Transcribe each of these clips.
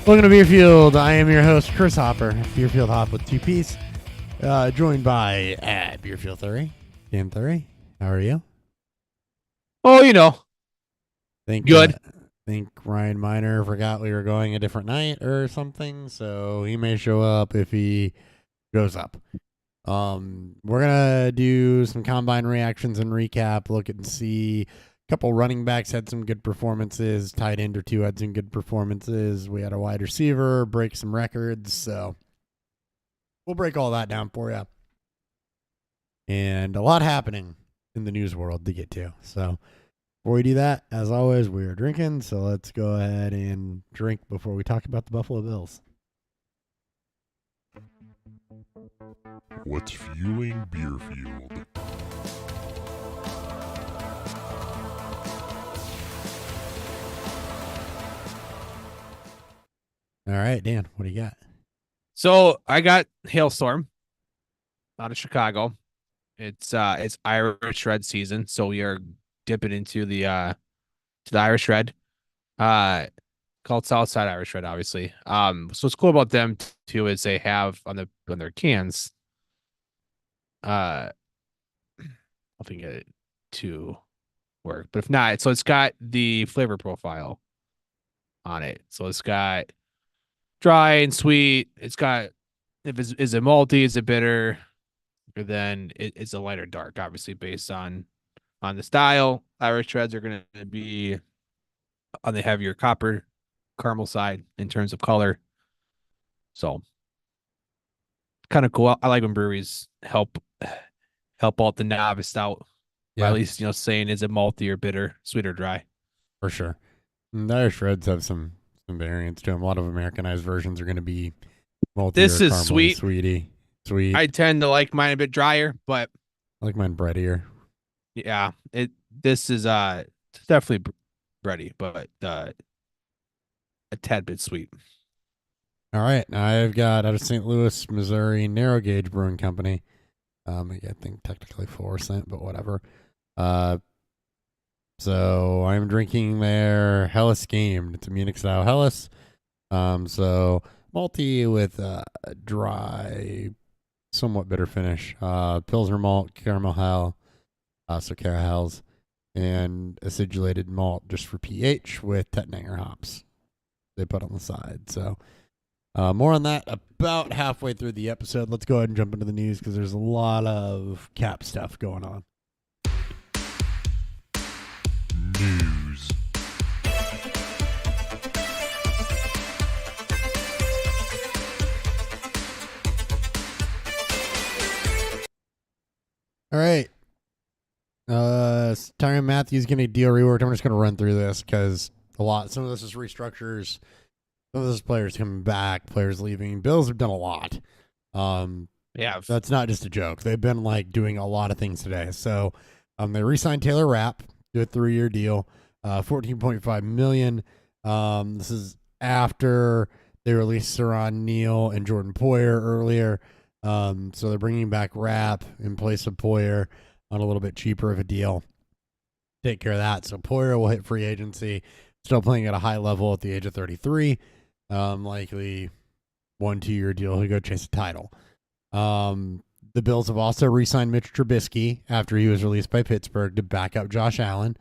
Welcome to Beerfield. I am your host, Chris Hopper. Beerfield Hop with two P's. Joined by at Beerfield Theory. Dan Theory, how are you? Oh, you know, good. Think Ryan Miner forgot we were going a different night or something, so he may show up if he shows up. We're gonna do some combine reactions and recap. Look and see. A couple running backs had some good performances. Tight end or two had some good performances. We had a wide receiver break some records, so we'll break all that down for you. And a lot happening in the news world to get to. So before we do that, as always, we are drinking. So let's go ahead and drink before we talk about the Buffalo Bills. What's fueling Beerfield? All right, Dan, what do you got? So I got Hailstorm out of Chicago. It's Irish Red season, so we are dipping into the Irish Red, called Southside Irish Red, obviously. So what's cool about them too is they have on their cans, I'll think get it to work, but if not, so it's got the flavor profile on it. So it's got dry and sweet. It's got is it malty, is it bitter? Or then it's a lighter dark, obviously based on the style. Irish Reds are going to be on the heavier copper caramel side in terms of color. So kind of cool. I like when breweries help out the novice out. Yeah. By at least, saying is it malty or bitter, sweet or dry. For sure. And the Irish Reds have some variants to them. A lot of Americanized versions are going to be malty. This or is sweet. Sweet. I tend to like mine a bit drier, but I like mine breadier. Yeah, this is definitely bready, but a tad bit sweet. All right, I've got out of St. Louis, Missouri, Narrow Gauge Brewing Company. I think technically 4%, but whatever. So I'm drinking their Helles Gamed. It's a Munich style Helles. So malty with a dry, somewhat bitter finish. Pilsner malt, caramel hell, so Carahels, and acidulated malt just for pH with Tettnanger hops they put on the side. So more on that about halfway through the episode. Let's go ahead and jump into the news because there's a lot of cap stuff going on. News. All right. Tyrann Mathieu getting a deal reworked. I'm just going to run through this because some of this is restructures. Some of this is players coming back, players leaving. Bills have done a lot. Yeah. That's not just a joke. They've been doing a lot of things today. So they re-signed Taylor Rapp, do a 3-year deal, $14.5 million. This is after they released Saron Neal and Jordan Poyer earlier. So they're bringing back Rapp in place of Poyer on a little bit cheaper of a deal. Take care of that. So Poyer will hit free agency, still playing at a high level at the age of 33. Likely 1-2-year deal. He'll go chase a title. The Bills have also re-signed Mitch Trubisky after he was released by Pittsburgh to back up Josh Allen.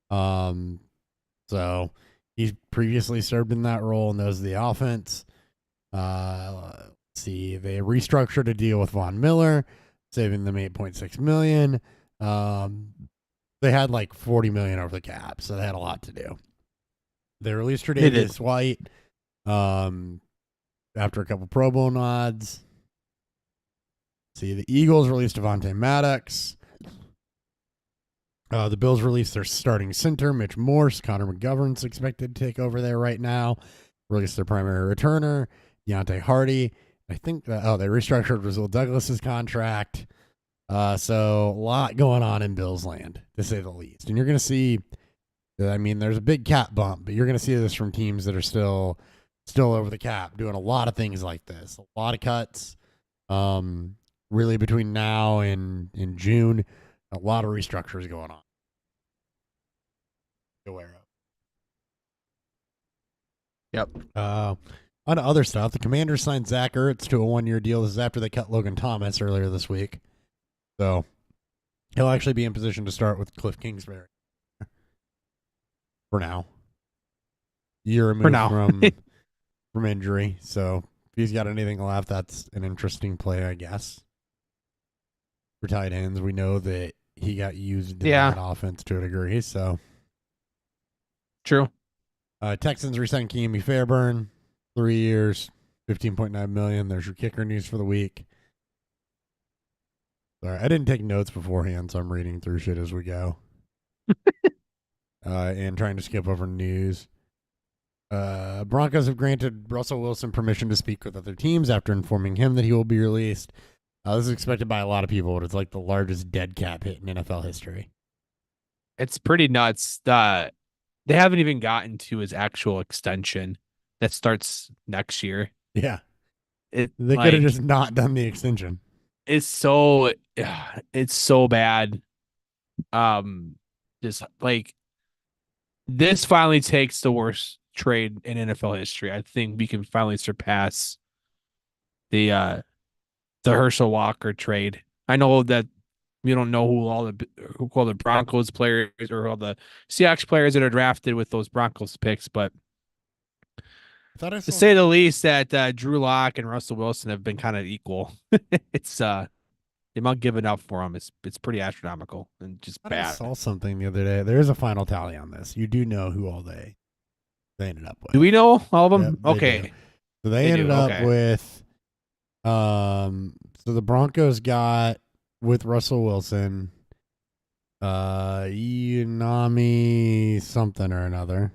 So he's previously served in that role and knows the offense. Let's see, they restructured a deal with Von Miller, saving them $8.6 million. They had $40 million over the cap, so they had a lot to do. They released Tre'Davious White after a couple Pro Bowl nods. See, the Eagles released Avonte Maddox. The Bills released their starting center, Mitch Morse. Connor McGovern's expected to take over there right now. Released their primary returner, Deontay Hardy. I think they restructured Rasul Douglas's contract. So a lot going on in Bills land, to say the least. And you're going to see, there's a big cap bump, but you're going to see this from teams that are still over the cap, doing a lot of things like this. A lot of cuts. Really between now and in June, a lot of restructures going on. Aware of. Yep. On to other stuff, the Commanders signed Zach Ertz to a 1-year deal. This is after they cut Logan Thomas earlier this week. So he'll actually be in position to start with Cliff Kingsbury for now. Year removed now. from injury. So if he's got anything left, that's an interesting play, I guess. For tight ends, we know that he got used in that offense to a degree. So True. Texans re-signed Keenan Fairburn, 3 years, $15.9 million. There's your kicker news for the week. Sorry, I didn't take notes beforehand, so I'm reading through shit as we go. And trying to skip over news. Broncos have granted Russell Wilson permission to speak with other teams after informing him that he will be released. This is expected by a lot of people, but it's like the largest dead cap hit in NFL history. It's pretty nuts. They haven't even gotten to his actual extension that starts next year. Yeah. They could have just not done the extension. It's so bad. Just like this finally takes the worst trade in NFL history. I think we can finally surpass the Herschel Walker trade. I know that we don't know who all the Broncos players or all the Seahawks players that are drafted with those Broncos picks, but to say the least, that Drew Lock and Russell Wilson have been kind of equal. It's the amount given up for them it's pretty astronomical and just bad. I saw something the other day. There is a final tally on this. You do know who all they ended up with. Do we know all of them? Yep, okay. do. So they ended up with so the Broncos got with Russell Wilson Yanami something or another.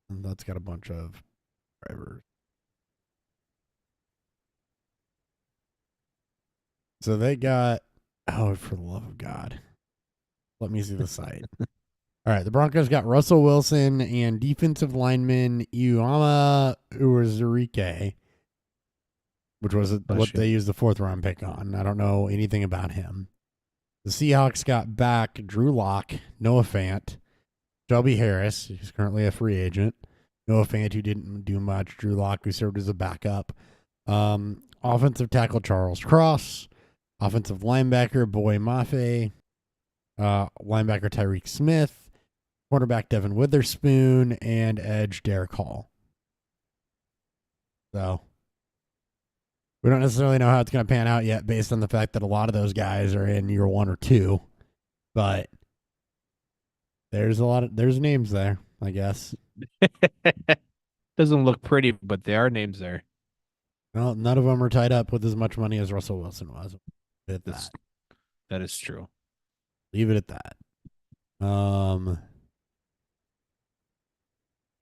And that's got a bunch of drivers. So they got, oh, for the love of God. Let me see the site. All right, the Broncos got Russell Wilson and defensive lineman Iuama Uwazurike, which was what they used the 4th round pick on. I don't know anything about him. The Seahawks got back Drew Lock, Noah Fant, Shelby Harris, who's currently a free agent, Noah Fant, who didn't do much, Drew Lock, who served as a backup, offensive tackle Charles Cross, offensive linebacker Boy Mafe, linebacker Tyreek Smith, cornerback Devin Witherspoon, and edge Derek Hall. So we don't necessarily know how it's going to pan out yet based on the fact that a lot of those guys are in year 1 or 2. But there's names there, I guess. Doesn't look pretty, but there are names there. Well, none of them are tied up with as much money as Russell Wilson was. That is true. Leave it at that.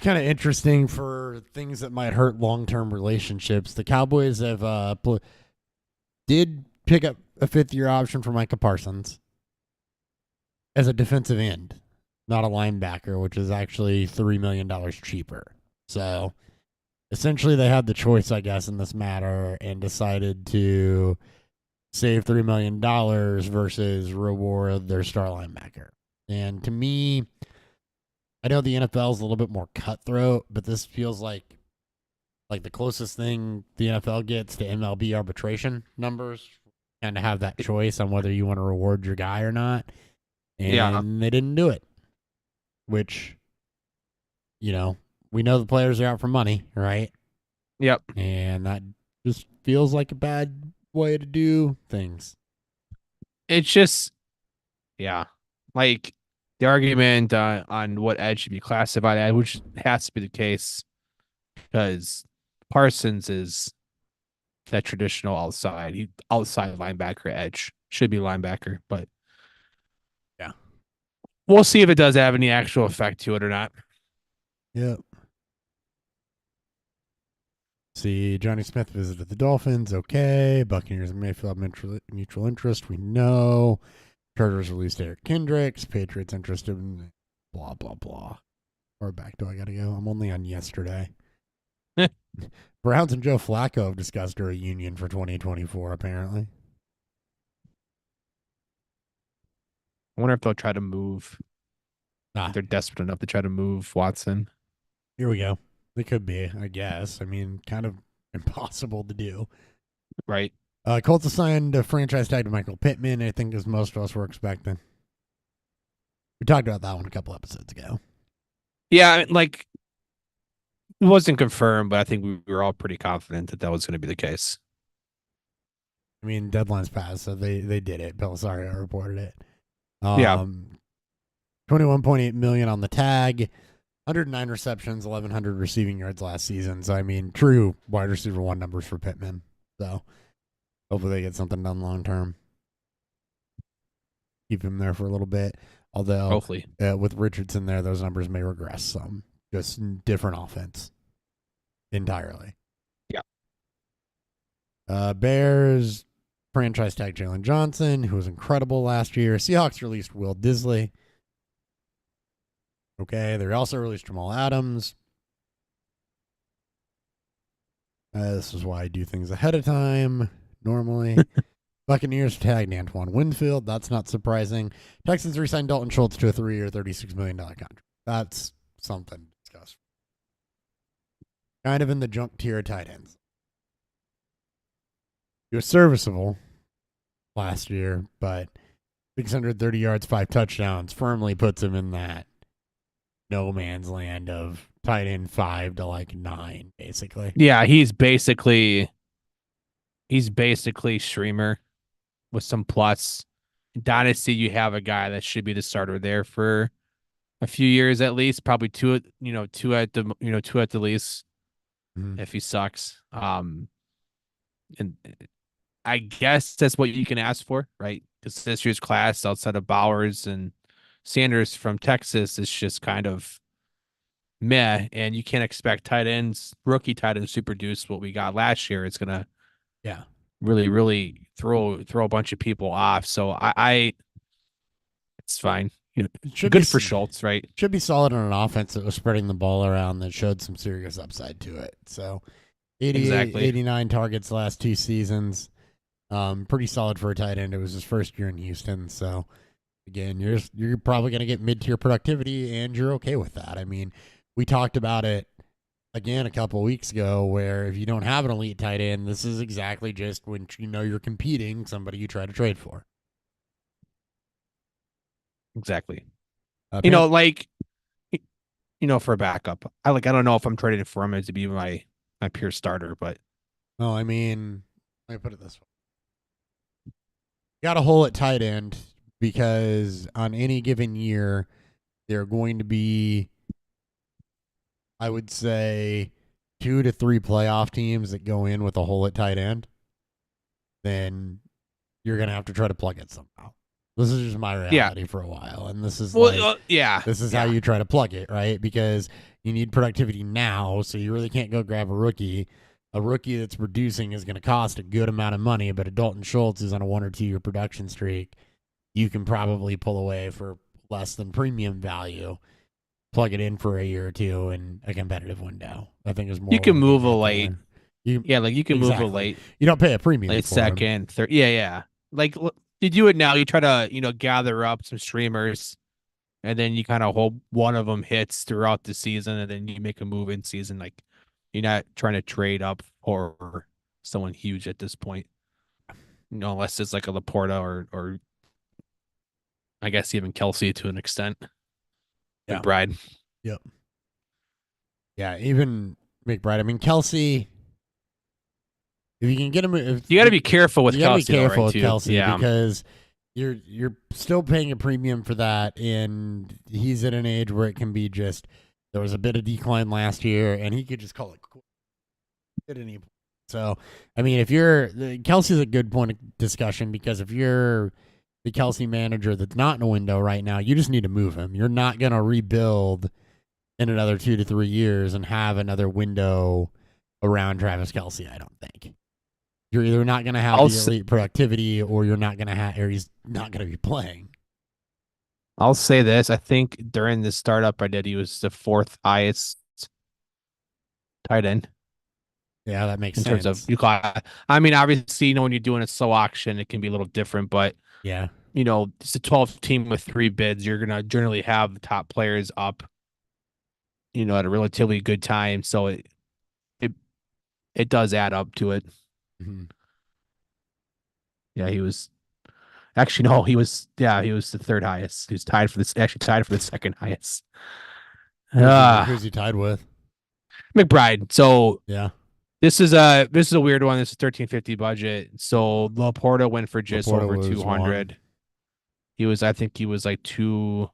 Kind of interesting for things that might hurt long-term relationships. The Cowboys have did pick up a 5th-year option for Micah Parsons as a defensive end, not a linebacker, which is actually $3 million cheaper. So essentially they had the choice, I guess, in this matter and decided to save $3 million versus reward their star linebacker. And to me, I know the NFL is a little bit more cutthroat, but this feels like the closest thing the NFL gets to MLB arbitration numbers, and to have that choice on whether you want to reward your guy or not. And they didn't do it, which, we know the players are out for money, right? Yep. And that just feels like a bad way to do things. It's just, like the argument on what edge should be classified as, which has to be the case because Parsons is that traditional outside linebacker edge, should be linebacker, but yeah, we'll see if it does have any actual effect to it or not. Yep. See, Johnny Smith visited the Dolphins. Okay. Buccaneers and Mayfield have mutual interest. We know. Chargers released Eric Kendricks. Patriots interested in blah, blah, blah. Or back do I got to go? I'm only on yesterday. Browns and Joe Flacco have discussed a reunion for 2024, apparently. I wonder if they'll try to move. They're desperate enough to try to move Watson. Here we go. They could be, I guess. I mean, kind of impossible to do. right? Colts assigned a franchise tag to Michael Pittman, I think, as most of us were expecting. We talked about that one a couple episodes ago. Yeah, I mean, like it wasn't confirmed, but I think we were all pretty confident that that was going to be the case. I mean, deadline's passed, so they did it. Belisario reported it. Yeah. 21.8 million on the tag, 109 receptions, 1,100 receiving yards last season. So I mean, true wide receiver one numbers for Pittman. So hopefully they get something done long term. Keep him there for a little bit. Although Hopefully. with Richardson there, those numbers may regress some. Just different offense entirely. Yeah. Bears franchise tag Jalen Johnson, who was incredible last year. Seahawks released Will Disley. Okay, they also released Jamal Adams. This is why I do things ahead of time normally. Buccaneers tagged Antoine Winfield. That's not surprising. Texans re-signed Dalton Schultz to a 3-year, $36 million contract. That's something to discuss. Kind of in the junk tier of tight ends. He was serviceable last year, but 630 yards, 5 touchdowns firmly puts him in that no man's land of tight end 5 to like 9, basically. Yeah, he's basically streamer with some plus. In Dynasty, you have a guy that should be the starter there for a few years at least, probably two at the least if he sucks. And I guess that's what you can ask for, right? Because this year's class outside of Bowers and Sanders from Texas is just kind of meh, and you can't expect rookie tight ends to produce what we got last year. It's gonna really throw a bunch of people off. So I it's fine. Good for Schultz, right? Should be solid on an offense that was spreading the ball around that showed some serious upside to it. So 89 targets last 2 seasons. Pretty solid for a tight end. It was his first year in Houston. So again, you're probably going to get mid-tier productivity, and you're okay with that. I mean, we talked about it again a couple of weeks ago, where if you don't have an elite tight end, this is exactly just when you're competing somebody you try to trade for. Exactly. For a backup, I don't know if I'm trading for him to be my pure starter, but no, I mean, let me put it this way: got a hole at tight end because on any given year there are going to be, I would say, 2 to 3 playoff teams that go in with a hole at tight end. Then you're gonna have to try to plug it somehow. This is just my reality for a while, and this is this is how you try to plug it, right? Because you need productivity now, so you really can't go grab a rookie. A rookie that's producing is going to cost a good amount of money, but a Dalton Schultz is on a 1 or 2 year production streak. You can probably pull away for less than premium value, plug it in for a year or two in a competitive window. I think is more. You can move a late. You can move a late. You don't pay a premium. Late for second, third. Yeah. Like you do it now. You try to gather up some streamers, and then you kind of hope one of them hits throughout the season, and then you make a move in season. Like you're not trying to trade up for someone huge at this point, unless it's like a Laporta or I guess even Kelsey to an extent. Yeah. McBride. Yep. Yeah, even McBride. I mean, Kelsey. If you can get him, you got to be careful with Kelsey. Yeah, because you're still paying a premium for that, and he's at an age where it can be just. There was a bit of decline last year, and he could just call it at any point. So, I mean, Kelsey's a good point of discussion, because if you're the Kelsey manager that's not in a window right now, you just need to move him. You're not going to rebuild in another 2 to 3 years and have another window around Travis Kelsey, I don't think. You're either not going to have the elite productivity, or you're not going to have, or he's not going to be playing. I'll say this: I think during the startup I did, he was the 4th highest tight end. Yeah, that makes sense. In terms of, I mean, obviously, when you're doing a slow auction, it can be a little different, but yeah, it's a 12 team with 3 bids. You're gonna generally have the top players up, at a relatively good time. So it does add up to it. Mhm. Yeah, he was actually no, he was the third highest. He was tied for this actually tied for the second highest. Who's he tied with? McBride. So Yeah. this is a weird one. This is 1350 budget. So Laporta went for just Laporta over was 200. I think he was like two.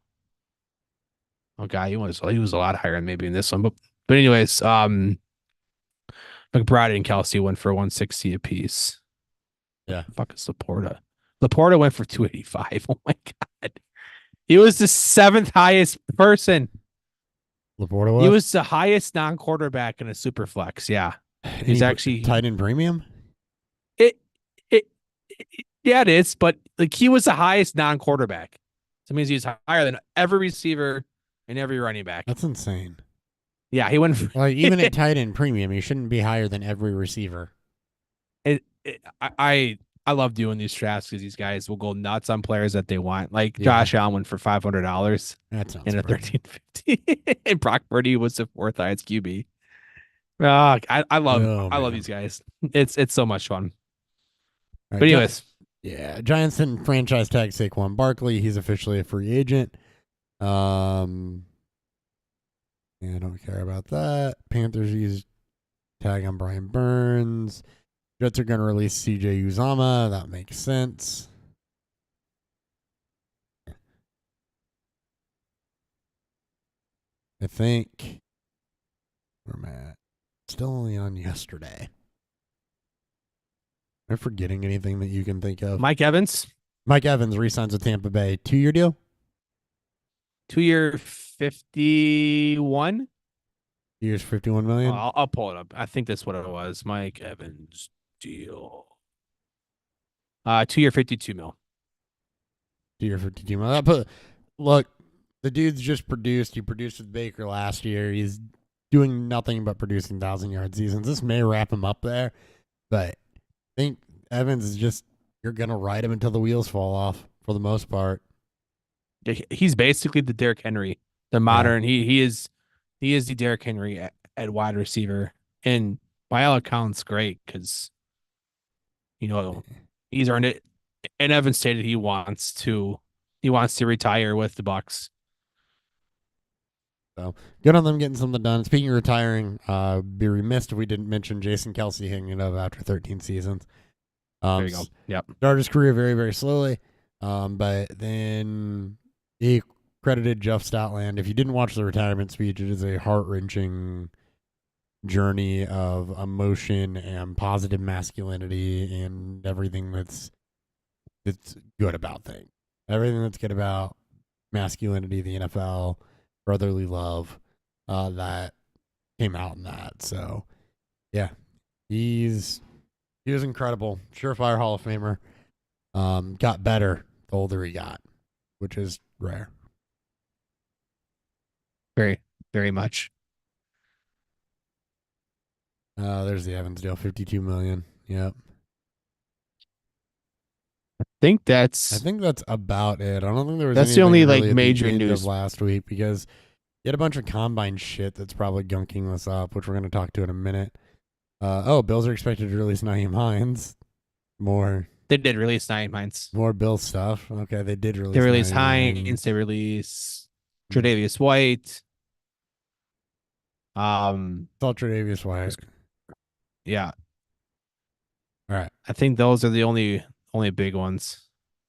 Oh god, he was a lot higher maybe in this one. But anyways, McBride and Kelsey went for 160 apiece. Yeah. What the fuck is Laporta? Laporta went for 285. Oh my god. He was the seventh highest person. Laporta was? He was the highest non-quarterback in a super flex. Yeah. He's actually tied in premium? it, it yeah, it is, but like he was the highest non-quarterback. So it means he's higher than every receiver and every running back. That's insane. Yeah, he went for, Like even at tight end premium, you shouldn't be higher than every receiver. I love doing these drafts because these guys will go nuts on players that they want. Like Yeah. Josh Allen went for $500 That sounds in a pretty. 1350, and Brock Purdy was the fourth highest QB. I love Oh, man. these guys. It's so much fun. All right, But anyways, yeah, Giants didn't franchise tag Saquon Barkley. He's officially a free agent. Yeah, I don't care about that. Panthers use tag on Brian Burns. Jets are going to release CJ Uzama. That makes sense. I think where am I at? Still only on yesterday. Am I forgetting anything that you can think of? Mike Evans, Mike Evans re-signs with Tampa Bay. 2-year deal? 2-year 51. 2 years, $51 million? I'll pull it up. I think that's what it was. Mike Evans deal. 2-year 52 mil. 2 year, $52 million. Look, the dude's just produced. He produced with Baker last year. He's doing nothing but producing 1,000-yard seasons. This may wrap him up there, but I think Evans is just, you're going to ride him until the wheels fall off for the most part. He's basically the Derrick Henry, the modern. He is the Derrick Henry at wide receiver, and by all accounts, great because he's earned it. And Evans stated he wants to retire with the Bucks. So good on them getting something done. Speaking of retiring, be remiss if we didn't mention Jason Kelsey hanging it up after 13 seasons. There you go. Yep. Started his career very, very slowly, but then he credited Jeff Stoutland. If you didn't watch the retirement speech, it is a heart-wrenching journey of emotion and positive masculinity and everything that's good about things. Everything that's good about masculinity, the NFL, brotherly love, that came out in that. So, yeah, he was incredible. Surefire Hall of Famer. Got better the older he got, which is rare. Very, very much. There's the Evans deal, $52 million. Yep. I think that's about it. I don't think there was. That's the anything only, really like, at the major end of news. last week because you had a bunch of combine shit that's probably gunking this up, which we're going to talk to in a minute. Bills are expected to release Nyheim Hines. They did release Nyheim Hines. More Bill stuff. Okay, they did release. They released Nyheim Hines. They release Tre'Davious White. It's all Tre'Davious White. Yeah. All right. I think those are the only big ones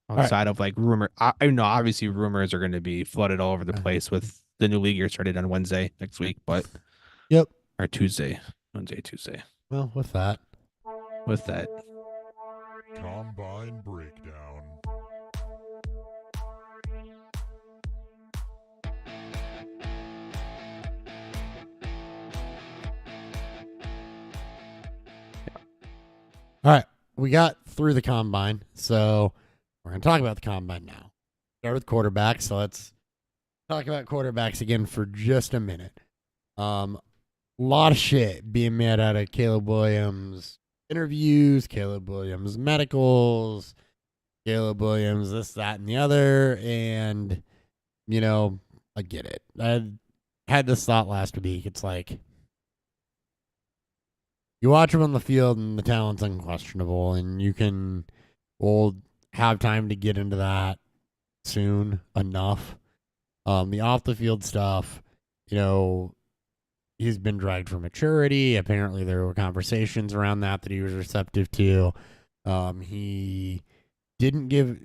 outside of like rumor. I know obviously rumors are going to be flooded all over the place with the new league year started on Wednesday next week, but Yep. Or Tuesday. Tuesday. Well, with that. Combine breakdown. All right. We got through the combine, so we're going to talk about the combine now. Start with quarterbacks, so let's talk about quarterbacks again for just a minute. A lot of shit being made out of Caleb Williams interviews, Caleb Williams medicals, Caleb Williams this, that, and the other, and, I get it. had this thought last week. It's like you watch him on the field and the talent's unquestionable, and we'll have time to get into that soon enough. The off the field stuff, he's been dragged for maturity. Apparently, there were conversations around that he was receptive to. He didn't give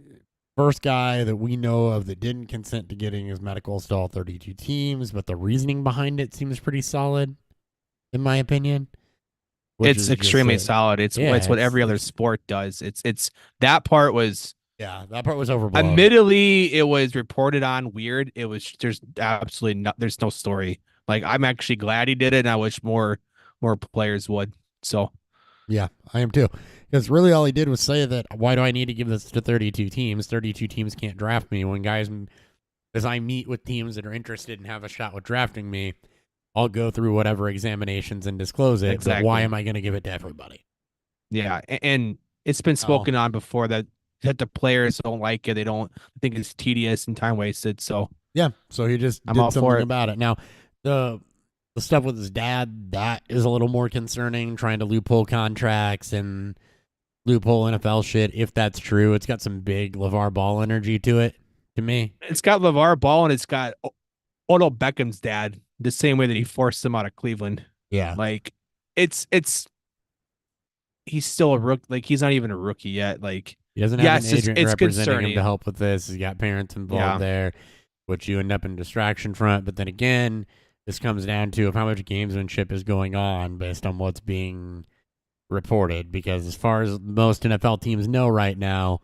first guy that we know of that didn't consent to getting his medicals to all 32 teams, but the reasoning behind it seems pretty solid, in my opinion. It's extremely solid. It's what every other sport does. It's that part was. Yeah, that part was overblown. Admittedly, it was reported on weird. There's absolutely there's no story. Like, I'm actually glad he did it, and I wish more players would. So, yeah, I am too. Because really all he did was say that, why do I need to give this to 32 teams? 32 teams can't draft me. When as I meet with teams that are interested and have a shot with drafting me, I'll go through whatever examinations and disclose it. Exactly. But why am I going to give it to everybody? Yeah, and it's been spoken on before that the players don't like it. They don't think it's tedious and time wasted. So yeah, so he just did something about it. Now, the stuff with his dad, that is a little more concerning, trying to loophole contracts and loophole NFL shit. If that's true, it's got some big LeVar Ball energy to it, to me. It's got LeVar Ball, and it's got Odell Beckham's dad, the same way that he forced him out of Cleveland. Yeah. Like, he's still a rookie. Like, he's not even a rookie yet. Like, he doesn't have an agent representing him to help with this. He's got parents involved there, which you end up in distraction front. But then again, this comes down to how much gamesmanship is going on based on what's being reported. Because as far as most NFL teams know right now,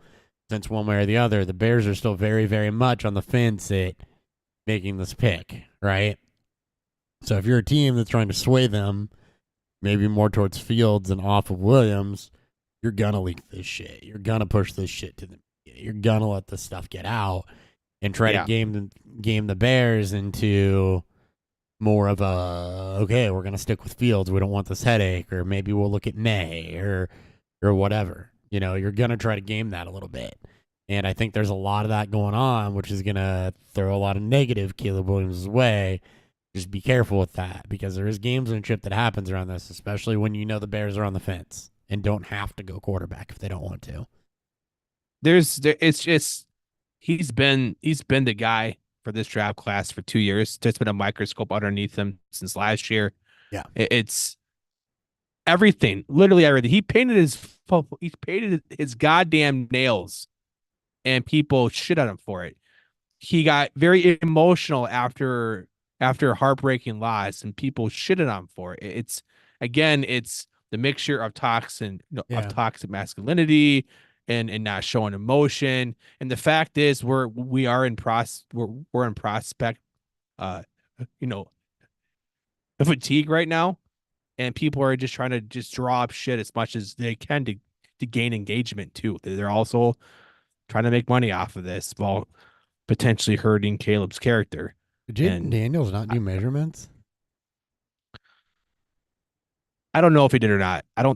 since one way or the other, the Bears are still very, very much on the fence at making this pick, right? So if you're a team that's trying to sway them, maybe more towards Fields and off of Williams, you're going to leak this shit. You're going to push this shit to them. You're going to let this stuff get out and try to game the Bears into more of a, okay, we're going to stick with Fields. We don't want this headache. Or maybe we'll look at May or whatever. You're going to try to game that a little bit. And I think there's a lot of that going on, which is going to throw a lot of negative Caleb Williams' way. Just be careful with that, because there is gamesmanship that happens around this, especially when the Bears are on the fence and don't have to go quarterback if they don't want to. He's been the guy for this draft class for 2 years. There's been a microscope underneath him since last year. Yeah, it's everything, literally everything. He painted his goddamn nails, and people shit on him for it. He got very emotional after a heartbreaking loss, and people shitted on him for it. It's the mixture of toxic masculinity and not showing emotion. And the fact is, we're in prospect fatigue right now, and people are just trying to just draw up shit as much as they can to gain engagement too. They're also trying to make money off of this while potentially hurting Caleb's character. Did Daniels not do measurements? I don't know if he did or not. I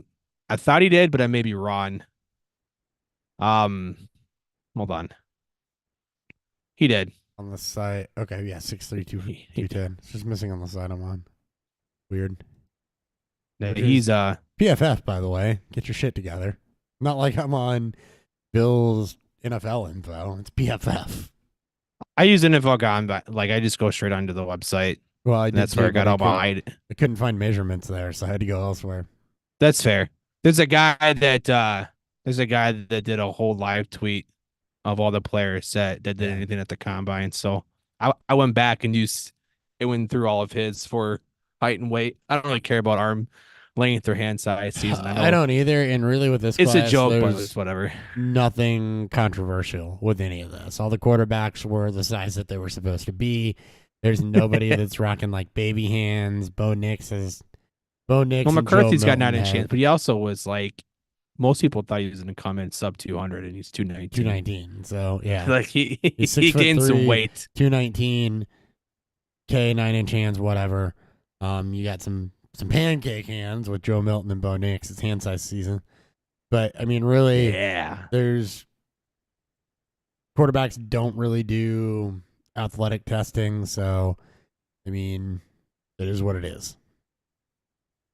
thought he did, but I may be wrong. Hold on. He did. On the site. Okay, yeah, 6'3", 210. It's just missing on the side I'm on. Weird. He's PFF, by the way. Get your shit together. Not like I'm on Bill's NFL info. It's PFF. I use NFL.com, but I just go straight onto the website. Well, that's where I got all my. I couldn't find measurements there, so I had to go elsewhere. That's fair. There's a guy that did a whole live tweet of all the players that did anything at the combine. So I went back and went through all of his for height and weight. I don't really care about arm length or hand size season. I don't either. And really, with this, it's class, a joke, but it's whatever. Nothing controversial with any of this. All the quarterbacks were the size that they were supposed to be. There's nobody that's rocking like baby hands. Bo Nix. Well, McCarthy's got 9 inch hands, but he also was like, most people thought he was going to come in sub 200, and he's 219. 219. So yeah, like he gained some weight. 219, 9 inch hands, whatever. You got some pancake hands with Joe Milton and Bo Nix. It's hand size season, but I mean, really, there's quarterbacks don't really do athletic testing, so I mean, it is what it is.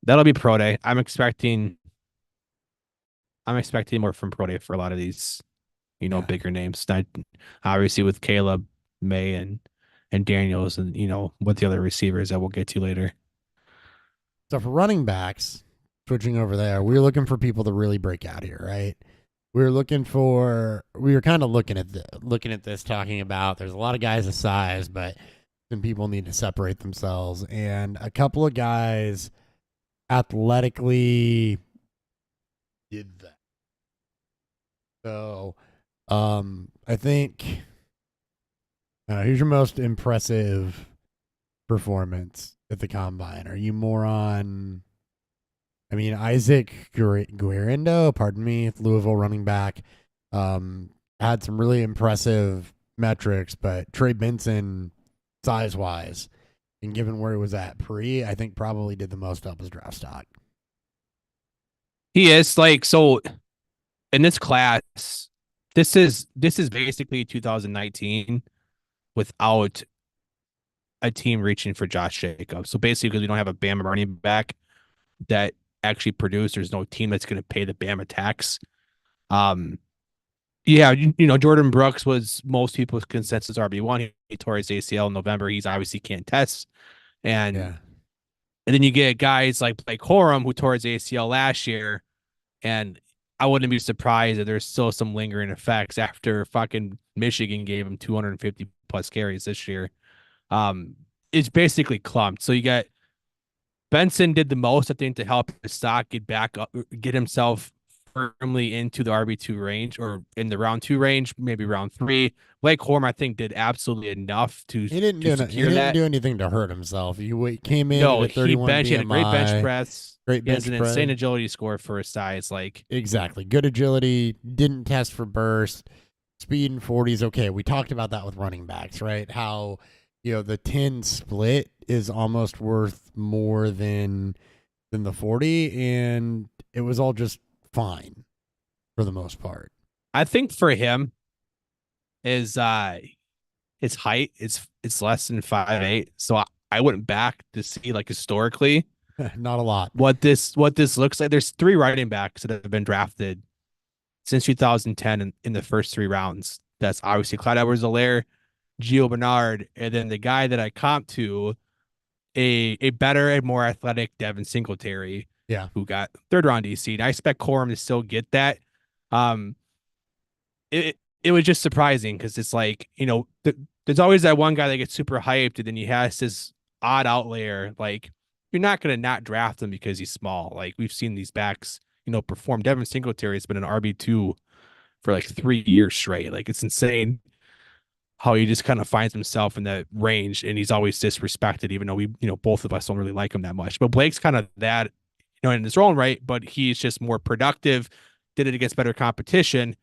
That'll be pro day. I'm expecting more from pro day for a lot of these, Yeah. bigger names. Not obviously with Caleb, May, and Daniels, and what the other receivers that we'll get to later. So for running backs, switching over there, we were looking for people to really break out here, right? We were kind of looking at this, talking about there's a lot of guys of size, but some people need to separate themselves, and a couple of guys athletically did that. So, I think here's your most impressive performance at the combine. Are you more on? I mean, Isaac Guerendo, pardon me, Louisville running back, had some really impressive metrics, but Trey Benson, size wise, and given where he was at pre, I think probably did the most up his draft stock. He is so in this class. This is basically 2019 without a team reaching for Josh Jacobs. So basically, because we don't have a Bama running back that actually produced, there's no team that's going to pay the Bama tax. Yeah, Jordan Brooks was most people's consensus RB1. He tore his ACL in November. He's obviously can't test, and then you get guys like Blake Corum who tore his ACL last year, and I wouldn't be surprised if there's still some lingering effects after fucking Michigan gave him 250 plus carries this year. It's basically clumped. So you got Benson did the most, I think, to help his stock get back up, get himself firmly into the RB2 range, or in the round 2 range, maybe round 3. Blake Corum, I think, did absolutely enough to he didn't do anything to hurt himself. He came in at 31 he had a great bench press. Great bench press. He has an insane agility score for his size. Exactly. Good agility, didn't test for burst, speed in 40s. Okay, we talked about that with running backs, right? How, the 10 split is almost worth more than the 40, and it was all just fine for the most part. I think for him is his height it's less than 5'8", so I went back to see historically not a lot what this looks like. There's 3 running backs that have been drafted since 2010 in the first 3 rounds. That's obviously Clyde Edwards-Helaire, Gio Bernard, and then the guy that I comp to, a better and more athletic Devin Singletary, who got 3rd round DC. And I expect Corum to still get that. It was just surprising because it's there's always that one guy that gets super hyped, and then he has this odd outlier. You're not going to not draft him because he's small. We've seen these backs, perform. Devin Singletary has been an RB2 for 3 years straight. It's insane how he just kind of finds himself in that range, and he's always disrespected, even though we, both of us don't really like him that much. But Blake's kind of that, in his own right, but he's just more productive, did it against better competition,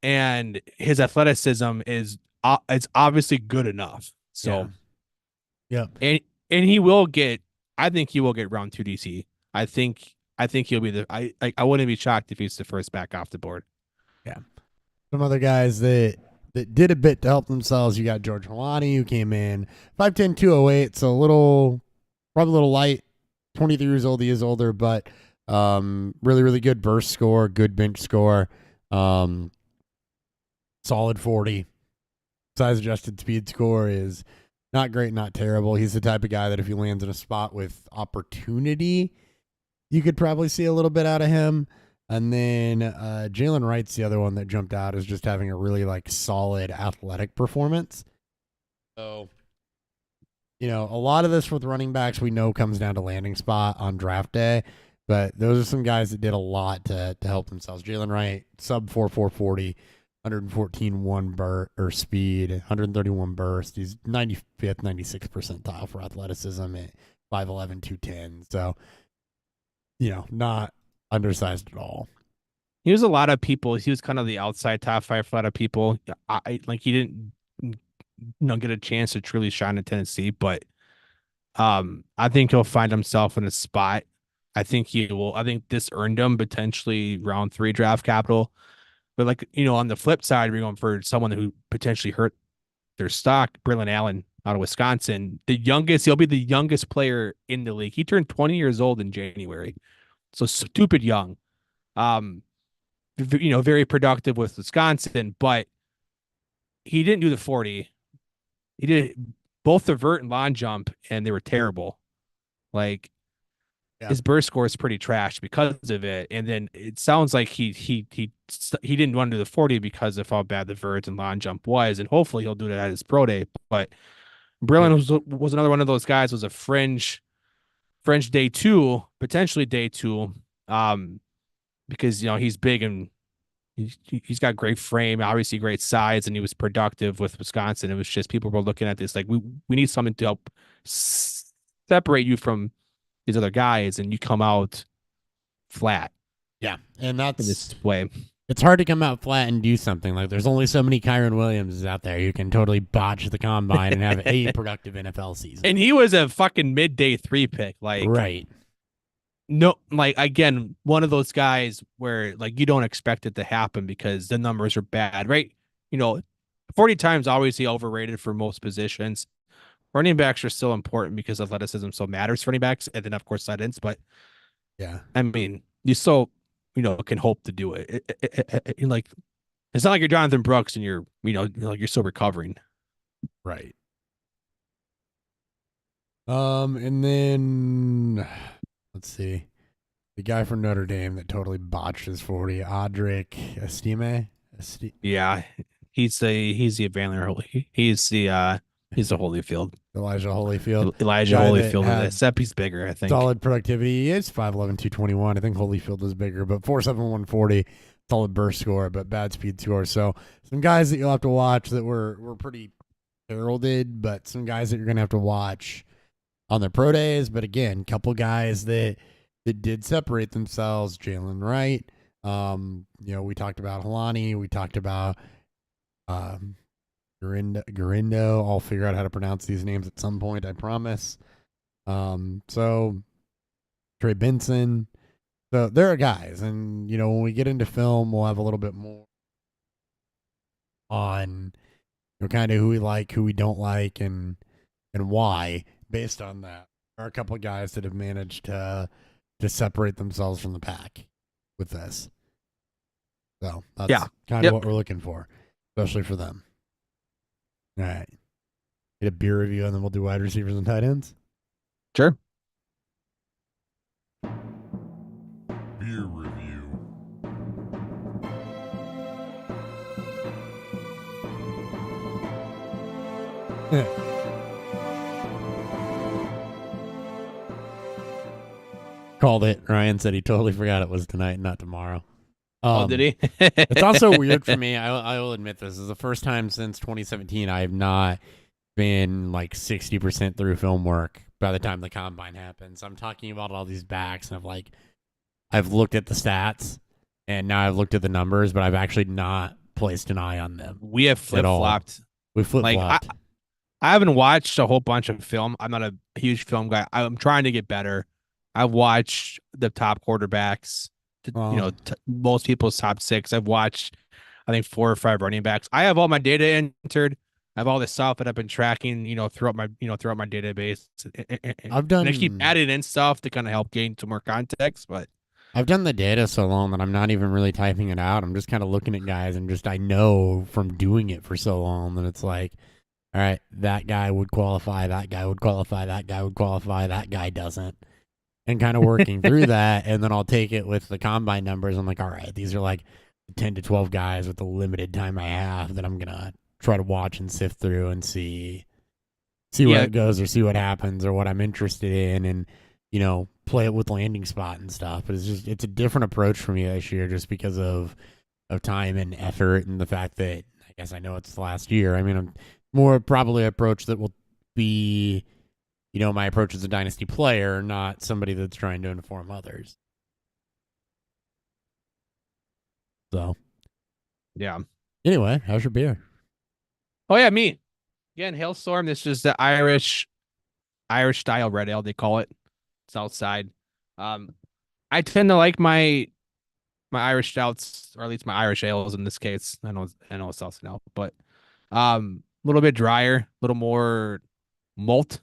and his athleticism is it's obviously good enough. So, yeah. And he will get, I think he will get round 2 DC. I think he'll be I wouldn't be shocked if he's the first back off the board. Yeah. Some other guys that did a bit to help themselves. You got George Holani, who came in 5'10", 208, so probably a little light. 23 years old, he is older, but really, really good burst score, good bench score, solid 40. Size adjusted speed score is not great, not terrible. He's the type of guy that if he lands in a spot with opportunity, you could probably see a little bit out of him. And then Jalen Wright's the other one that jumped out as just having a really solid athletic performance. So, a lot of this with running backs we know comes down to landing spot on draft day, but those are some guys that did a lot to help themselves. Jalen Wright, sub 4.40, 114 speed, 131 burst. He's 95th, 96th percentile for athleticism at 5'11", 210. So, not undersized at all. He was a lot of people. He was kind of the outside top 5 for a lot of people. He didn't, get a chance to truly shine in Tennessee, but I think he'll find himself in a spot. I think he will. I think this earned him potentially round 3 draft capital. But on the flip side, we're going for someone who potentially hurt their stock. Braylon Allen out of Wisconsin. He'll be the youngest player in the league. He turned 20 years old in January. So stupid young. Um, very productive with Wisconsin, but he didn't do the 40. He did both the vert and long jump, and they were terrible. Like his burst score is pretty trash because of it. And then it sounds like he didn't want to do the 40 because of how bad the vert and long jump was, and hopefully he'll do that at his pro day. But Braylon was another one of those guys. Was a fringe day two, potentially day two, because he's big and he's got great frame, obviously great size, and he was productive with Wisconsin. It was just people were looking at this like we need something to help separate you from these other guys, and you come out flat. Yeah, and in that's this way. It's hard to come out flat and do something. Like there's only so many Kyron Williams out there. You can totally botch the combine and have a productive NFL season. And he was a fucking midday 3 pick, like right. No, like again, one of those guys where like you don't expect it to happen because the numbers are bad, right? 40 times obviously overrated for most positions. Running backs are still important because athleticism so matters for running backs, and then of course tight ends. But yeah, I mean, you still can hope to do it. Like it's not like you're Jonathan Brooks and you're you're still recovering. Right. And then let's see, the guy from Notre Dame that totally botched his 40, Audric Estime. Yeah, he's the Evander. He's the Holyfield. Elijah Holyfield. Elijah Holyfield. Except he's bigger, I think. Solid productivity. He is 5'11", 221. I think Holyfield is bigger, but 4'7", 140. Solid burst score, but bad speed score. So some guys that you'll have to watch that were pretty heralded, but some guys that you're going to have to watch on their pro days. But again, couple guys that did separate themselves. Jalen Wright. We talked about Helani. We talked about Garindo. I'll figure out how to pronounce these names at some point, I promise. So Trey Benson. So there are guys, and when we get into film, we'll have a little bit more on kind of who we like, who we don't like, and why based on that. There are a couple of guys that have managed to separate themselves from the pack with this. So that's kind of what we're looking for, especially for them. All right. Get a beer review, and then we'll do wide receivers and tight ends. Sure. Beer review. Called it. Ryan said he totally forgot it was tonight, not tomorrow. Did he? It's also weird for me. I will admit this is the first time since 2017 I have not been like 60% through film work by the time the combine happens. I'm talking about all these backs, and I've looked at the stats, and now I've looked at the numbers, but I've actually not placed an eye on them. We have flip-flopped. We flip-flopped. I haven't watched a whole bunch of film. I'm not a huge film guy. I'm trying to get better. I've watched the top quarterbacks. Most people's top 6. I've watched, I think, 4 or 5 running backs. I have all my data entered. I have all this stuff that I've been tracking, throughout my database. And I keep adding in stuff to kind of help gain some more context. But I've done the data so long that I'm not even really typing it out. I'm just kind of looking at guys, and I know from doing it for so long that it's like, all right, that guy would qualify, that guy would qualify, that guy would qualify, that guy doesn't. And kind of working through that, and then I'll take it with the combine numbers. I'm like, all right, these are like 10 to 12 guys with the limited time I have that I'm going to try to watch and sift through and see where it goes, or see what happens, or what I'm interested in, and, play it with landing spot and stuff. But it's a different approach for me this year just because of time and effort, and the fact that I guess I know it's the last year. I mean, I'm more probably an approach that will be, my approach as a dynasty player, not somebody that's trying to inform others. So, yeah. Anyway, how's your beer? Oh yeah, me. Again, Hailstorm. This is the Irish style red ale, they call it. South side. I tend to like my Irish stouts, or at least my Irish ales in this case. I know it's South now, but a little bit drier, a little more malt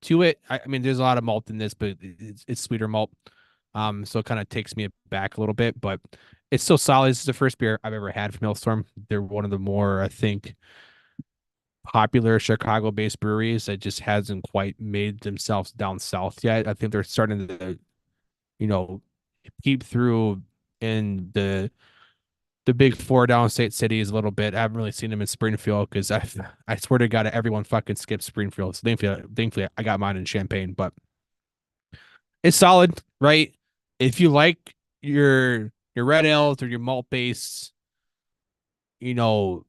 to it. I mean, there's a lot of malt in this, but it's sweeter malt. So it kind of takes me back a little bit, but it's still solid. This is the first beer I've ever had from Hailstorm. They're one of the more, I think, popular Chicago-based breweries that just hasn't quite made themselves down south yet. I think they're starting to, you know, keep through in the big four downstate cities a little bit. I haven't really seen them in Springfield because I swear to God, everyone fucking skips Springfield. So thankfully, I got mine in Champaign, but it's solid, right? If you like your red ales or your malt based, you know,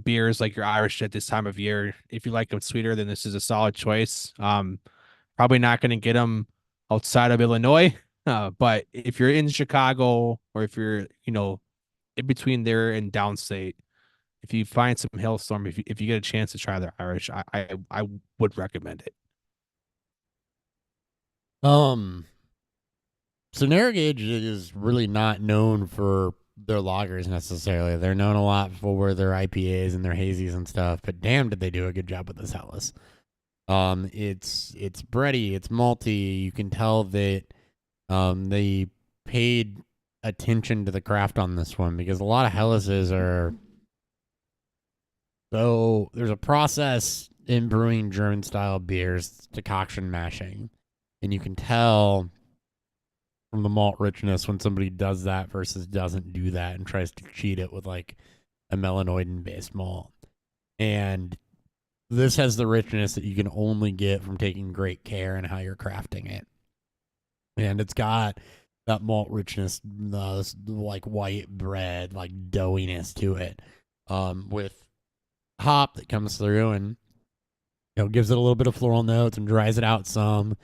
beers like your Irish at this time of year, if you like them sweeter, then this is a solid choice. Probably not going to get them outside of Illinois, but if you're in Chicago or if you're, in between there and downstate, if you find some Hailstorm, if you get a chance to try their Irish, I would recommend it. So Narrow Gauge is really not known for their lagers necessarily. They're known a lot for their IPAs and their hazies and stuff, but damn did they do a good job with this Helles. It's bready, it's malty. You can tell that they paid attention to the craft on this one because a lot of Helleses are. So there's a process in brewing German style beers, decoction mashing, and you can tell from the malt richness when somebody does that versus doesn't do that and tries to cheat it with like a melanoidin based malt. And this has the richness that you can only get from taking great care in how you're crafting it. And it's got that malt richness, like white bread, like doughiness to it, with hop that comes through and gives it a little bit of floral notes and dries it out some,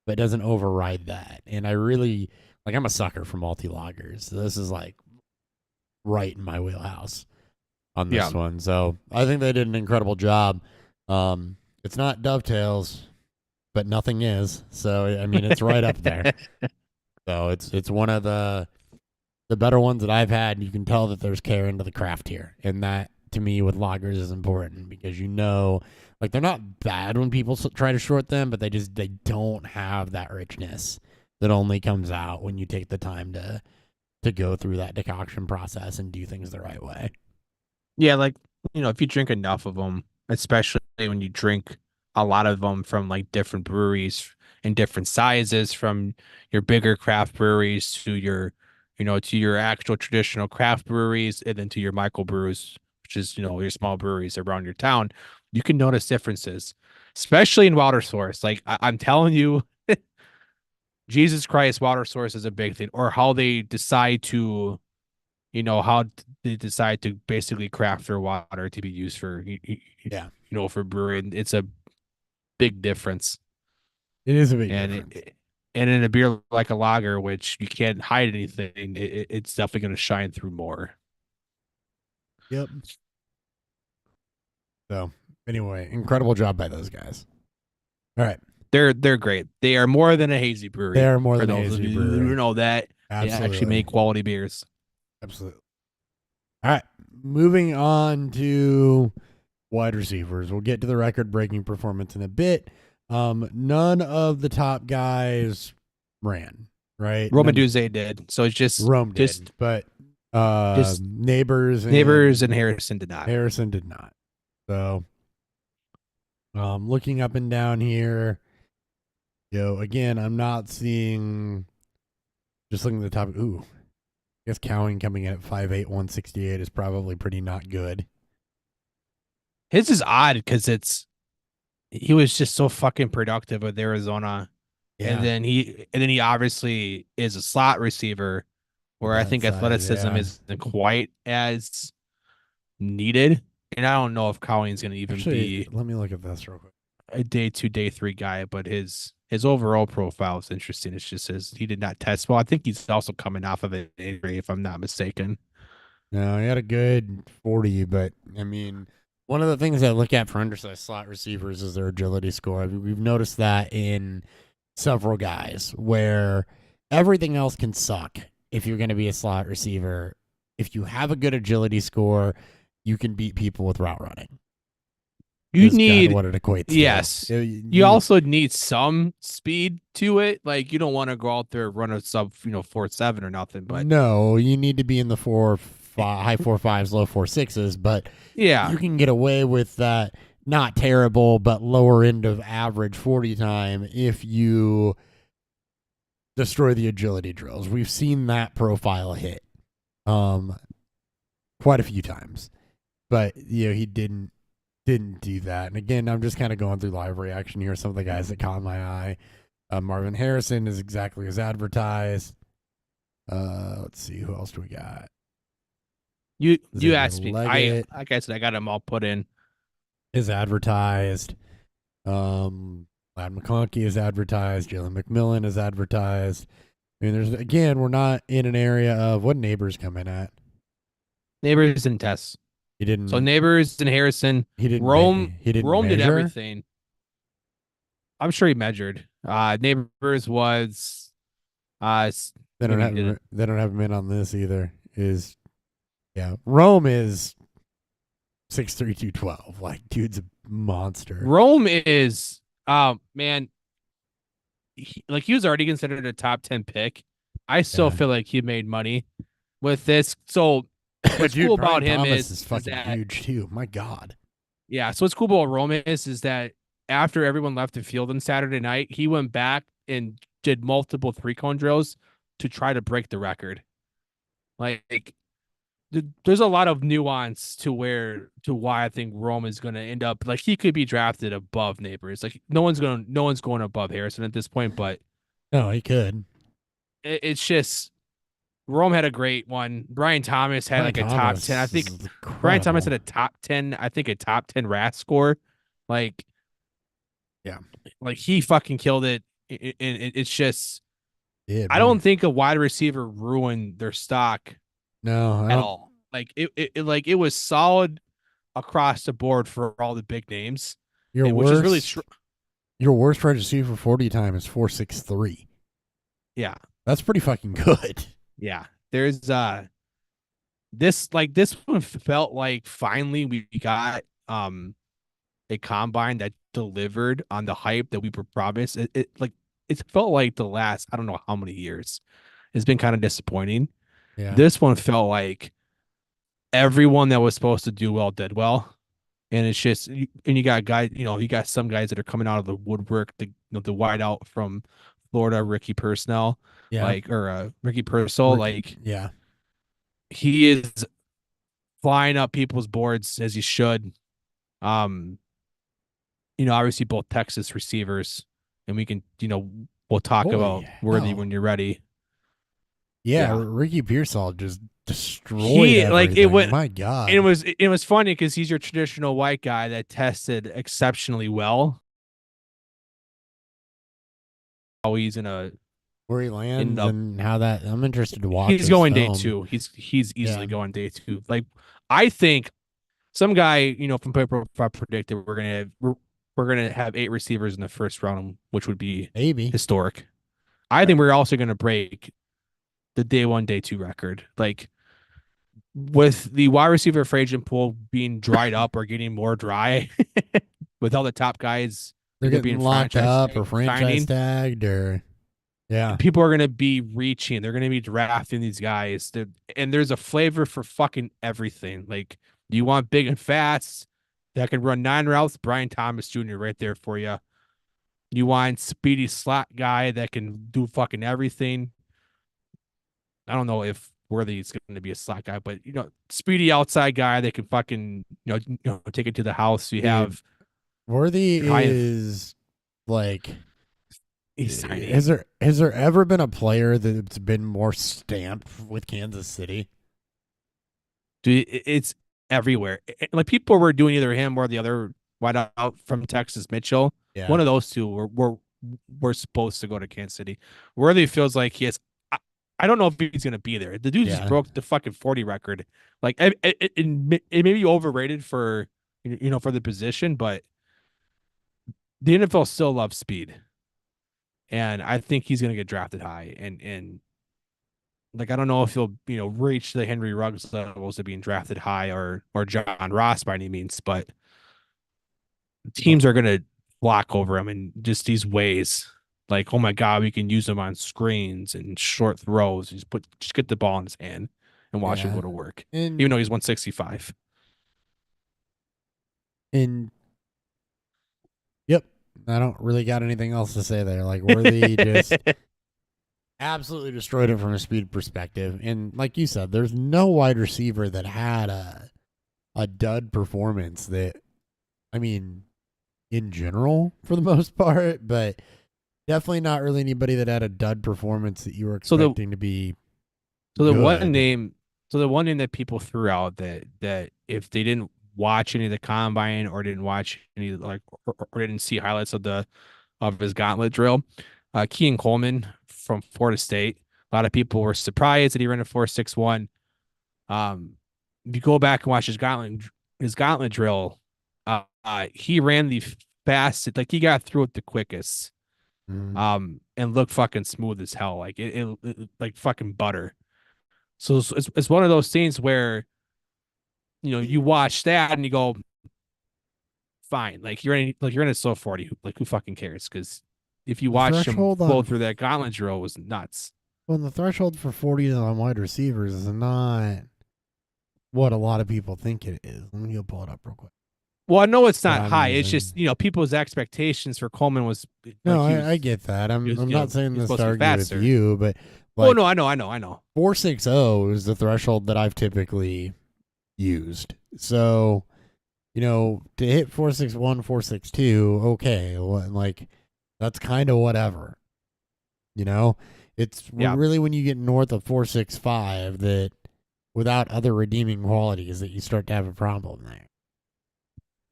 but doesn't override that. And I really I'm a sucker for malty lagers. So this is like right in my wheelhouse on this one. So I think they did an incredible job. It's not Dovetails, but nothing is. So I mean, it's right up there. So it's one of the better ones that I've had. You can tell that there's care into the craft here, and that to me with lagers is important because they're not bad when people try to short them, but they don't have that richness that only comes out when you take the time to go through that decoction process and do things the right way. Yeah, if you drink enough of them, especially when you drink a lot of them from like different breweries in different sizes, from your bigger craft breweries to your actual traditional craft breweries, and then to your microbrews, which is, your small breweries around your town, you can notice differences, especially in water source. Like I'm telling you, Jesus Christ, water source is a big thing, or how they decide to, basically craft their water to be used for, for brewing. It's a big difference. It is a big difference. And in a beer like a lager, which you can't hide anything, it's definitely going to shine through more. Yep. So anyway, incredible job by those guys. All right. They're great. They are more than a hazy brewery. They are more than a hazy brewery. You know that. Absolutely. They actually make quality beers. Absolutely. All right. Moving on to wide receivers. We'll get to the record-breaking performance in a bit. None of the top guys ran, right? Rome Oduzze did. So it's just Rome did, but Neighbors and Harrison did not. Harrison did not. So looking up and down here, again, I'm not seeing, just looking at the top. Ooh, I guess Cowing coming in at 5'8", 168 is probably pretty not good. His is odd because he was just so fucking productive with Arizona. Yeah. And then he obviously is a slot receiver where I think athleticism isn't quite as needed. And I don't know if Cowing's going to even be. Let me look at this real quick. A day 2, day 3 guy, but his overall profile is interesting. It's just he did not test well. I think he's also coming off of an injury, if I'm not mistaken. No, he had a good 40, but I mean, one of the things I look at for undersized slot receivers is their agility score. I mean, we've noticed that in several guys where everything else can suck if you're going to be a slot receiver. If you have a good agility score, you can beat people with route running. You is kinda need what it equates yes. to. You also need some speed to it. Like you don't want to go out there and run a sub, 4.7 or nothing. But no, you need to be in the high 4.5s, low 4.6s, but yeah, you can get away with that not terrible but lower end of average 40 time if you destroy the agility drills. We've seen that profile hit quite a few times. But he didn't do that. And again, I'm just kind of going through live reaction here. Some of the guys that caught my eye. Marvin Harrison is exactly as advertised. Let's see, who else do we got? you Xavier asked me. Leggett Like I said, I got them all put in. is advertised. Lad McConkey is advertised. Jalen McMillan is advertised. I mean, we're not in an area of what Neighbors come in at. Neighbors and Tess. He didn't. So Neighbors and Harrison. He didn't. Rome. He didn't. Rome did measure? everything. I'm sure he measured. Neighbors was. They don't have. They don't have him in on this either. Rome is 6'3", 212. Like, dude's a monster. Rome is. Man. He was already considered a top 10 pick. I still feel like he made money with this. So what's cool about him is fucking huge too. My God. Yeah. So what's cool about Rome is that after everyone left the field on Saturday night, he went back and did multiple 3-cone drills to try to break the record. Like, there's a lot of nuance to why I think Rome is going to end up like he could be drafted above Neighbors. Like no one's going above Harrison at this point, but no, he could. It's just Rome had a great one. Brian Thomas had a top 10. I think Brian Thomas had a top 10. I think a top 10 RAS score. Like, yeah, like he fucking killed it. And it's just, I don't think a wide receiver ruined their stock. No, at all. Like it was solid across the board for all the big names. Your worst wide receiver 40 time is 4.63. Yeah, that's pretty fucking good. Yeah, there's this one felt like finally we got a combine that delivered on the hype that we were promised. It felt like the last I don't know how many years. It's been kind of disappointing. Yeah. This one felt like everyone that was supposed to do well did well, and it's just and you got guys, you got some guys that are coming out of the woodwork. The wideout from Florida, Ricky Purcell, Ricky Purcell, he is flying up people's boards as he should. Obviously both Texas receivers, and we can we'll talk about Worthy when you're ready. Yeah, Ricky Pearsall just destroyed everything. My God. It was funny because he's your traditional white guy that tested exceptionally well. How he's where he lands and how that I'm interested to watch. He's going day 2. He's easily going day 2. Like I think some guy from Paper predicted we're gonna have 8 receivers in the first round, which would be maybe historic. I think we're also gonna break the day 1, day 2 record. Like with the wide receiver free agent pool being dried up or getting more dry, with all the top guys they're getting locked up or franchise tagged or people are going to be reaching. They're going to be drafting these guys. And there's a flavor for fucking everything. Like, you want big and fast that can run 9 routes? Brian Thomas Jr. right there for you. You want speedy slot guy that can do fucking everything. I don't know if Worthy is going to be a slot guy, but speedy outside guy that can fucking take it to the house. You have Worthy is like. He's tiny. Has there ever been a player that's been more stamped with Kansas City? Dude, it's everywhere. Like people were doing either him or the other wideout from Texas, Mitchell. Yeah. One of those two were supposed to go to Kansas City. Worthy feels like he has. I don't know if he's gonna be there. The dude just broke the fucking 40 record. Like it may be overrated for for the position, but the NFL still loves speed. And I think he's going to get drafted high. And like, I don't know if he'll, reach the Henry Ruggs levels of being drafted high or John Ross by any means, but teams are gonna block over him in just these ways. Like, oh my God, we can use him on screens and short throws. Just get the ball in his hand and watch him Yeah. go to work. And Even though he's 165. and yep, I don't really got anything else to say there. Like Worthy just absolutely destroyed it from a speed perspective. And like you said, there's no wide receiver that had a dud performance that, I mean, in general for the most part, but definitely not really anybody that had a dud performance that you were So the- expecting to be. So the one good. name, that people threw out that if they didn't watch any of the combine or didn't watch any like or didn't see highlights of his gauntlet drill, Kean Coleman from Florida State. A lot of people were surprised that he ran a 4.61. If you go back and watch his gauntlet drill, he ran the fastest, like he got through it the quickest, Mm. and looked fucking smooth as hell, like it like fucking butter. So it's one of those things where, you watch that and you go, fine, like you're in a slow 40, like who fucking cares? Because if you The watch him threshold flow on through that gauntlet drill, it was nuts. Well, the threshold for 40 on wide receivers is not what a lot of people think it is. Let me go pull it up real quick. Well, I know it's But not I'm high. It's using- just, people's expectations for Coleman was No, like, I get that. I'm he was, I'm not saying he's this to supposed to be argue with faster. you, but Oh like no, I know. 4.60 is the threshold that I've typically used. So, to hit 4.61, 4.62, okay, like that's kind of whatever. It's Yeah. really when you get north of 4.65 that without other redeeming qualities that you start to have a problem there.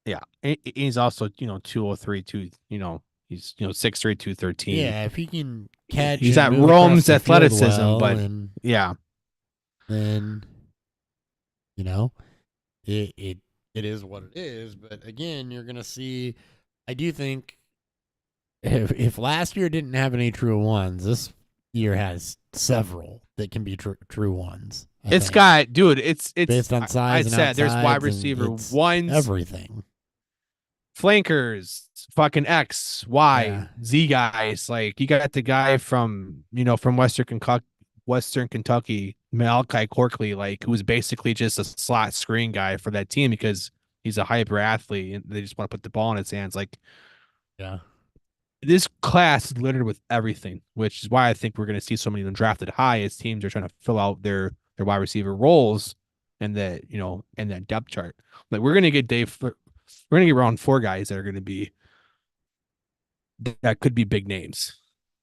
Yeah, he's also 203, he's 6'3", 213. Yeah, if he can catch, He's and at move across Rome's the field athleticism, well, but and yeah, then it is what it is. But again, you're gonna see. I do think if last year didn't have any true ones, this year has several that can be true ones. I it's think. got, dude, it's based on size. I and said there's outsides, wide and receiver it's ones, everything. flankers, fucking X, Y, Yeah. Z guys. Like, you got the guy from Western Kentucky, Malachi Corkley, like, who's basically just a slot screen guy for that team because he's a hyper athlete and they just want to put the ball in his hands. Like, Yeah. this class is littered with everything, which is why I think we're going to see so many of them drafted high as teams are trying to fill out their wide receiver roles and that depth chart. Like, we're going to get around 4 guys that are going to be, that could be big names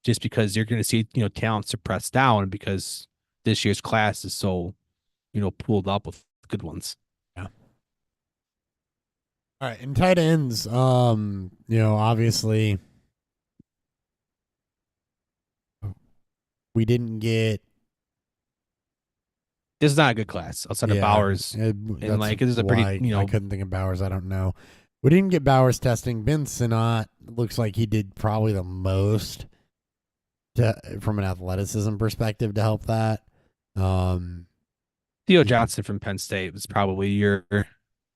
just because you're going to see, talent suppressed down because this year's class is so, pooled up with good ones. Yeah. All right. And tight ends, obviously we didn't get. This is not a good class outside of Bowers. And like, this is a pretty, I couldn't think of Bowers. I don't know. We didn't get Bowers testing. Ben Sinnott looks like he did probably the most from an athleticism perspective to help that. Theo Johnson from Penn State was probably your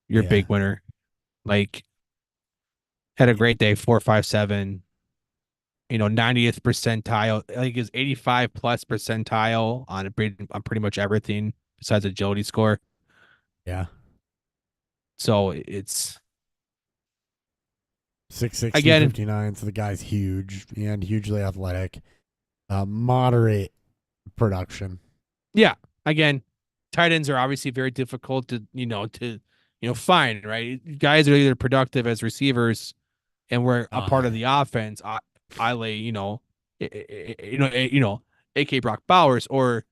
big winner. Like, had a great day, 4.57, 90th percentile, like his 85 plus percentile on pretty much everything besides agility score. Yeah. So it's 6'6", again 259. So the guy's huge and hugely athletic. Moderate production. Yeah. Again, tight ends are obviously very difficult to find, right? Guys are either productive as receivers and we're a part of the offense. I lay, AK Brock Bowers, or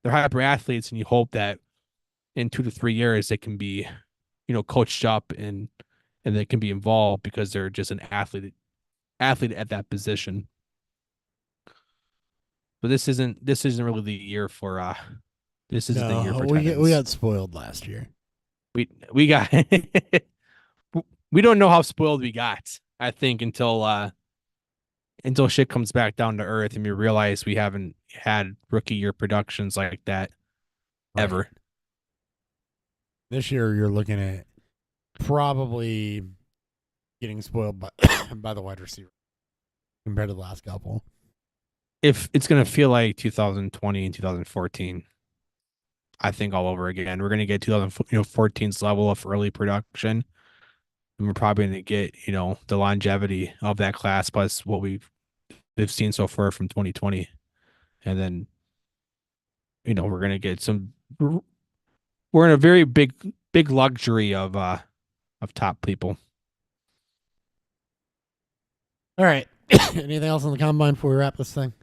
they're hyper athletes, and you hope that in 2 to 3 years they can be, coached up and they can be involved because they're just an athlete at that position. But this isn't really the year for this isn't the year for tight ends. We got spoiled last year. We got we don't know how spoiled we got, I think, until shit comes back down to earth and we realize we haven't had rookie year productions like that ever. Right. This year you're looking at probably getting spoiled by by the wide receiver compared to the last couple. If it's gonna feel like 2020 and 2014, I think all over again. We're gonna get 2014's level of early production, and we're probably gonna get the longevity of that class plus what we've seen so far from 2020, and then we're gonna get some. We're in a very big luxury of top people. All right. Anything else on the combine before we wrap this thing?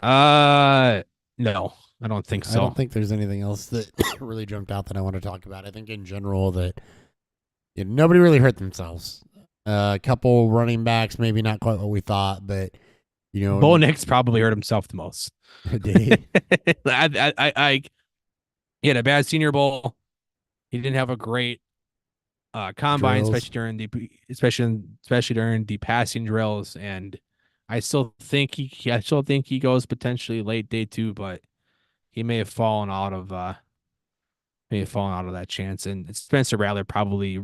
No, I don't think so. I don't think there's anything else that really jumped out that I want to talk about. I think in general that nobody really hurt themselves. A couple running backs, maybe not quite what we thought, but Bo Nix probably hurt himself the most. Did he? He had a bad Senior Bowl. He didn't have a great combine, Drills. especially during the passing drills. And I still think he goes potentially late day 2, but he may have fallen out of that chance. And Spencer Rattler probably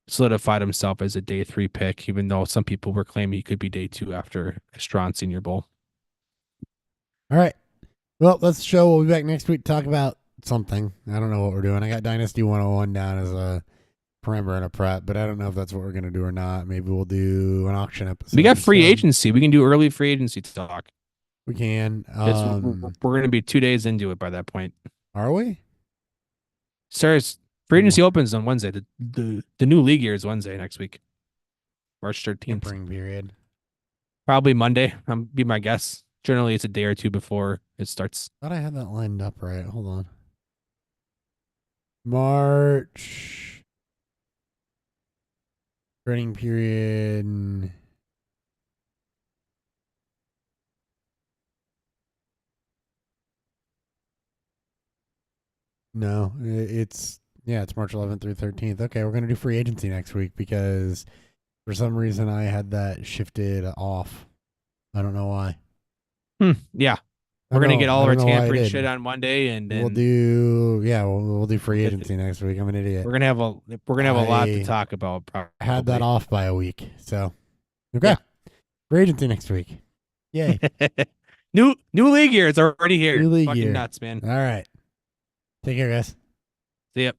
solidified himself as a day 3 pick, even though some people were claiming he could be day 2 after a strong Senior Bowl. All right. Well, that's the show. We'll be back next week to talk about something. I don't know what we're doing. I got Dynasty 101 down as a parameter and a prep, but I don't know if that's what we're going to do or not. Maybe we'll do an auction episode. We got free agency. We can do early free agency talk. We can. We're going to be 2 days into it by that point. Are we? Sarah's free agency opens on Wednesday. The new league year is Wednesday next week, March 13th. Tampering period. Probably Monday. Be my guess. Generally, it's a day or 2 before it starts. Thought I had that lined up right. Hold on. March. Training period. No, it's March 11th through 13th. Okay, we're going to do free agency next week because for some reason I had that shifted off. I don't know why. Yeah. We're going to get all of our tampering shit on Monday, and then we'll do free agency next week. I'm an idiot. We're going to have a lot to talk about. Probably. I had that off by a week. So, okay. Yeah. Free agency next week. Yay. New league year. It's already here. New league Fucking year. Nuts, man. All right. Take care, guys. See ya.